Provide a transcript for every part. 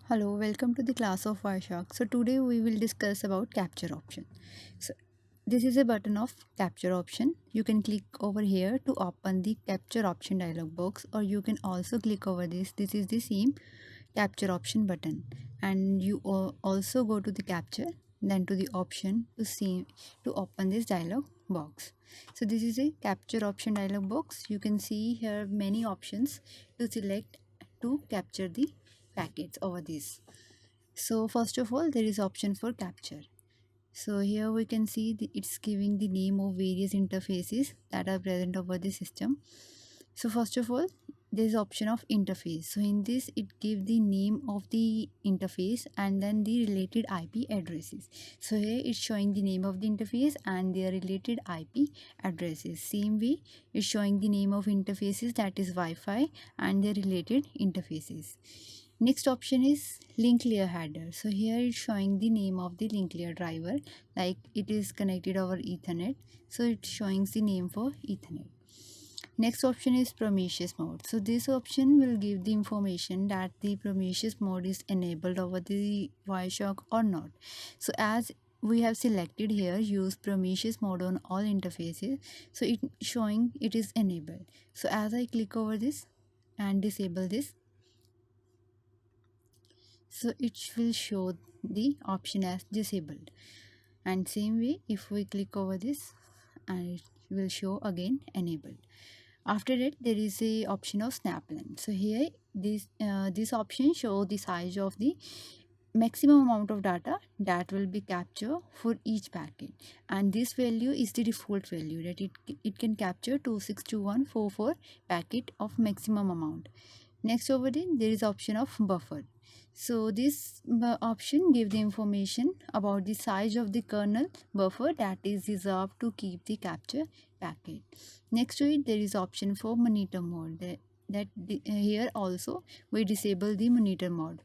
Hello, welcome to the class of Wireshark. So today we will discuss about capture option. So this is a button of capture option. You can click over here to open the capture option dialog box, or you can also click over this. This is the same capture option button, and you also go to the capture, then to the option to open this dialog box. So this is a capture option dialog box. You can see here many options to select to capture the packets over this. So first of all, there is option for capture. So here we can see it's giving the name of various interfaces that are present over the system. So first of all, there is option of interface. So in this, it gives the name of the interface and then the related IP addresses. So here it's showing the name of the interface and their related IP addresses. Same way, it's showing the name of interfaces, that is Wi-Fi, and their related interfaces. Next option is link layer header. So here it's showing the name of the link layer driver, like it is connected over Ethernet. So it's showing the name for Ethernet. Next option is Prometheus mode. So this option will give the information that the Prometheus mode is enabled over the Wireshark or not. So as we have selected here use Prometheus mode on all interfaces, so it showing it is enabled. So as I click over this and disable this, so it will show the option as disabled. And same way, if we click over this, and it will show again enabled. After that, there is a option of snap length. So here this option show the size of the maximum amount of data that will be captured for each packet, and this value is the default value that it can capture 262144 packet of maximum amount. Next over there is option of buffer. So this option give the information about the size of the kernel buffer that is reserved to keep the capture packet. Next to it, there is option for monitor mode. Here also we disable the monitor mode.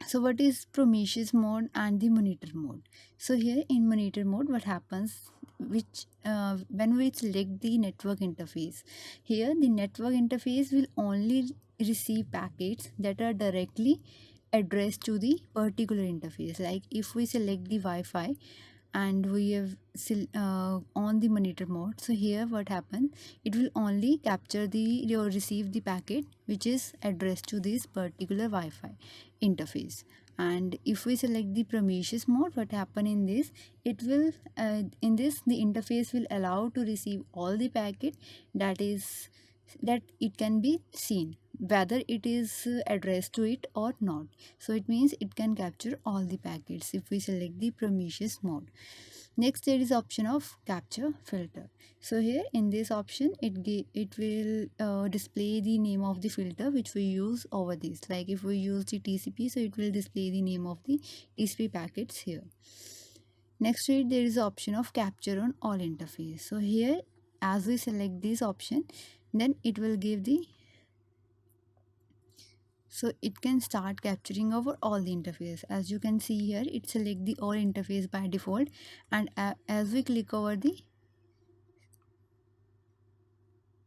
So what is Prometheus mode and the monitor mode? So here in monitor mode, what happens, which when we select the network interface, here the network interface will only receive packets that are directly addressed to the particular interface. Like if we select the Wi-Fi and we have on the monitor mode, so here what happens, it will only capture the or receive the packet which is addressed to this particular Wi-Fi interface. And if we select the Prometheus mode, what happen in this, it will in this the interface will allow to receive all the packet that it can be seen whether it is addressed to it or not. So it means it can capture all the packets if we select the Prometheus mode. Next, there is option of capture filter. So here in this option, it will display the name of the filter which we use over this. Like if we use the TCP, so it will display the name of the TCP packets here. Next to it, there is option of capture on all interface. So here, as we select this option, then it will give the, so it can start capturing over all the interface. As you can see here, it select the all interface by default, and as we click over the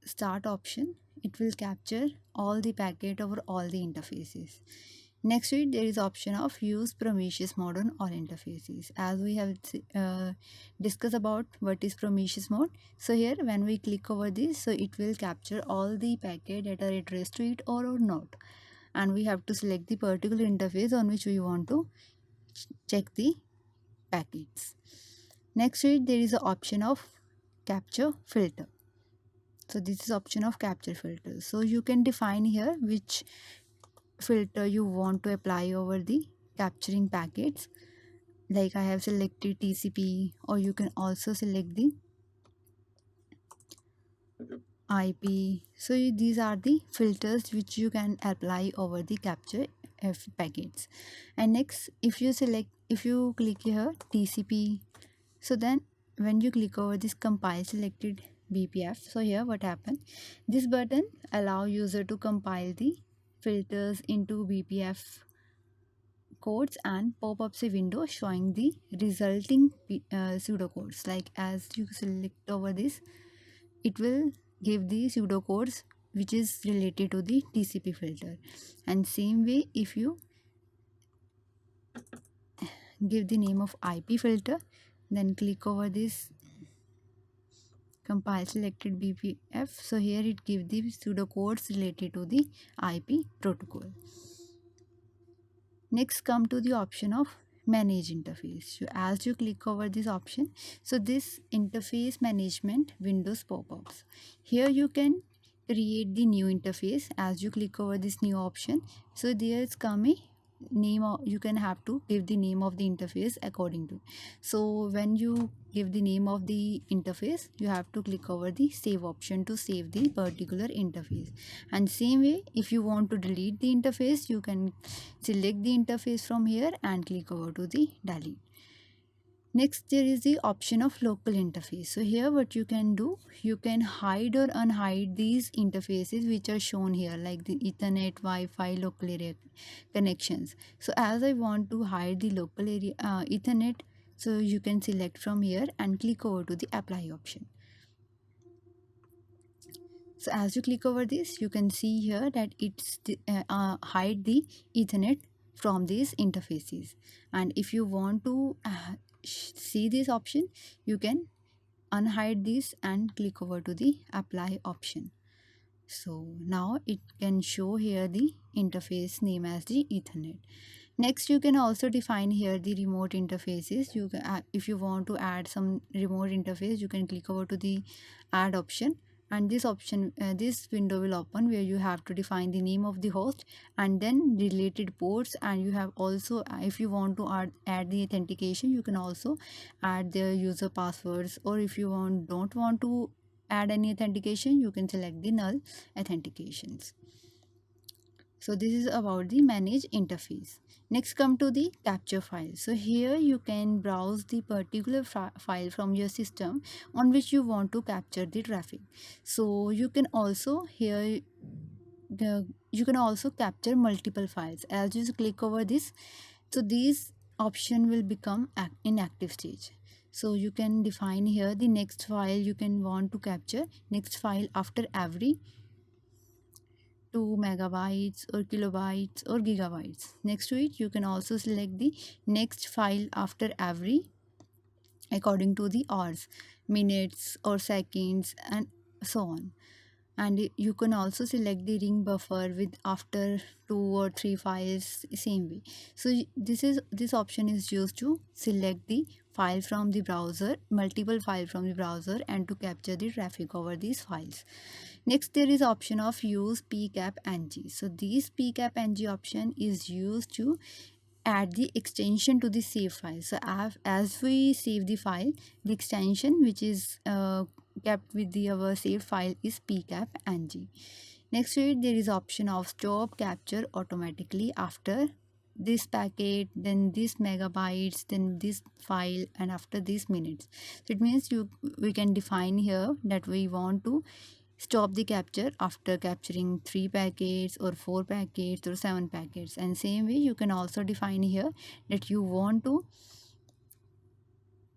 start option, it will capture all the packet over all the interfaces. Next to it, there is option of use Prometheus mode on all interfaces. As we have discussed about what is Prometheus mode, so here when we click over this, so it will capture all the packet that are addressed to it or not, and we have to select the particular interface on which we want to check the packets. Next to it, there is an option of capture filter. So this is option of capture filter. So you can define here which filter you want to apply over the capturing packets. Like I have selected TCP, or you can also select the IP. So these are the filters which you can apply over the capture F packets. And next, if you click here TCP, so then when you click over this compile selected BPF, so here what happened, this button allow user to compile the filters into BPF codes and pop-ups a window showing the resulting pseudocodes. Like as you select over this, it will give the pseudocodes which is related to the TCP filter. And same way, if you give the name of IP filter, then click over this compile selected BPF. So here it gives the pseudocodes related to the IP protocol. Next come to the option of manage interface. So as you click over this option, so this interface management windows pop-ups. Here you can create the new interface as you click over this new option. So there's come a name of, you can have to give the name of the interface according to. So when you give the name of the interface, you have to click over the save option to save the particular interface. And same way, if you want to delete the interface, you can select the interface from here and click over to the delete. Next, there is the option of local interface. So here what you can do, you can hide or unhide these interfaces which are shown here, like the Ethernet, Wi-Fi, local area connections. So as I want to hide the local area Ethernet, so you can select from here and click over to the apply option. So as you click over this, you can see here that it's hide the Ethernet from these interfaces. And if you want to see this option, you can unhide this and click over to the apply option. So now it can show here the interface name as the Ethernet. Next, you can also define here the remote interfaces. You can if you want to add some remote interface, you can click over to the add option, and this option this window will open where you have to define the name of the host and then related ports. And you have also if you want to add the authentication, you can also add their user passwords, or if you don't want to add any authentication, you can select the null authentications. So this is about the manage interface. Next come to the capture file. So here you can browse the particular file from your system on which you want to capture the traffic. So you can also here you can also capture multiple files. As you click over this, so these option will become in active stage. So you can define here the next file you can want to capture, next file after every 2 megabytes or kilobytes or gigabytes. Next to it, you can also select the next file after every according to the hours, minutes or seconds and so on. And you can also select the ring buffer with after 2 or 3 files same way. So this option is used to select the file from the browser, multiple file from the browser, and to capture the traffic over these files. Next, there is option of use pcap ng. So this pcap ng option is used to add the extension to the save file. So as we save the file, the extension which is kept with the our save file is pcap ng. Next to it, there is option of stop capture automatically after this packet, then this megabytes, then this file, and after these minutes. So it means we can define here that we want to stop the capture after capturing 3 packets or 4 packets or 7 packets. And same way, you can also define here that you want to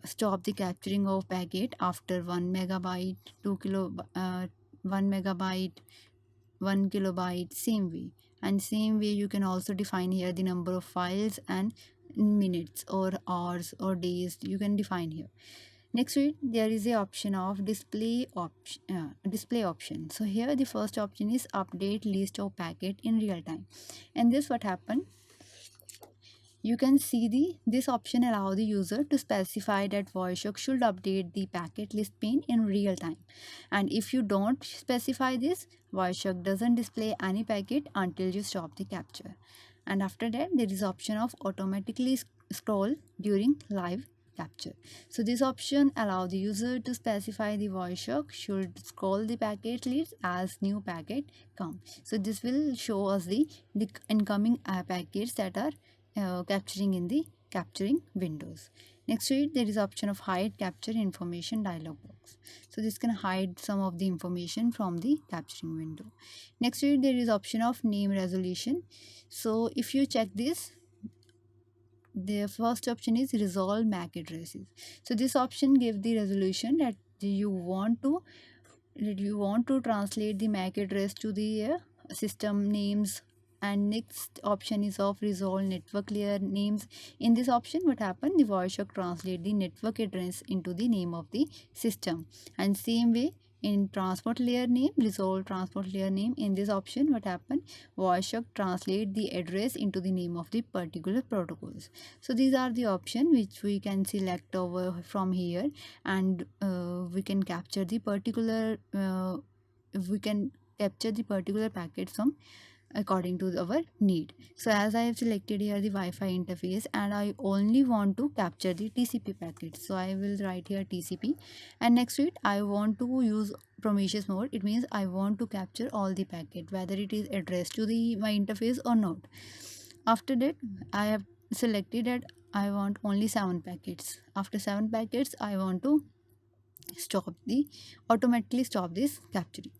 stop the capturing of packet after 1 megabyte, 1 megabyte, 1 kilobyte, same way. And same way, you can also define here the number of files and minutes or hours or days you can define here. Next to it, there is a option of display option. So here the first option is update list of packet in real time. And this what happened, you can see this option allow the user to specify that Voice should update the packet list pane in real time. And if you don't specify this, Voice doesn't display any packet until you stop the capture. And after that, there is option of automatically scroll during live capture. So this option allow the user to specify the Voice should scroll the packet list as new packet come. So this will show us the incoming packets that are capturing in the capturing windows. Next to it, there is option of hide capture information dialog box. So this can hide some of the information from the capturing window. Next to it, there is option of name resolution. So if you check this, the first option is resolve MAC addresses. So this option gives the resolution that you want to translate the MAC address to the system names And next option is of resolve network layer names. In this option, what happen, the Wireshark translate the network address into the name of the system. And same way, in transport layer name, resolve transport layer name, in this option, what happen, Wireshark translate the address into the name of the particular protocols. So these are the option which we can select over from here, and we can capture the particular we can capture the particular packets from according to our need. So as I have selected here the Wi-Fi interface, and I only want to capture the TCP packets, so I will write here TCP. And next to it, I want to use Prometheus mode. It means I want to capture all the packet, whether it is addressed to the my interface or not. After that, I have selected that I want only 7 packets. After 7 packets, I want to stop the automatically stop this capturing.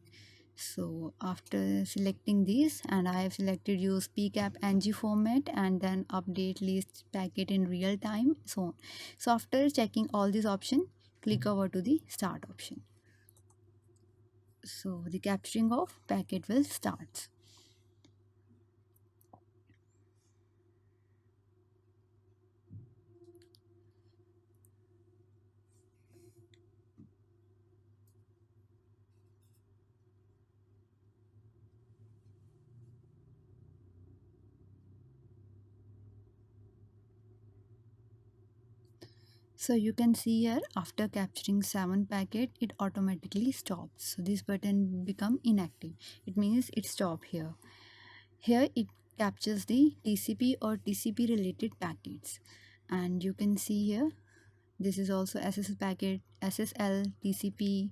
So after selecting this, and I have selected use pcap ng format, and then update list packet in real time, so on. So after checking all these options, click over to the start option. So the capturing of packet will start. So you can see here, after capturing 7 packet, it automatically stops. So this button become inactive. It means it stop here. Here it captures the TCP or TCP related packets. And you can see here, this is also SSL packet, SSL, TCP,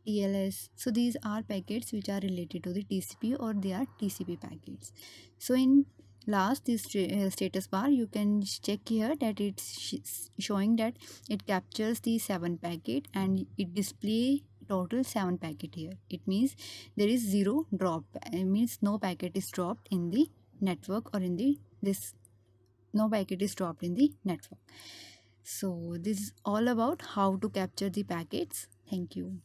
TLS. So these are packets which are related to the TCP, or they are TCP packets. So in last this status bar, you can check here that it's showing that it captures the 7 packet, and it display total 7 packet here. It means there is zero drop. It means no packet is dropped in the network, or in the this no packet is dropped in the network. So this is all about how to capture the packets. Thank you.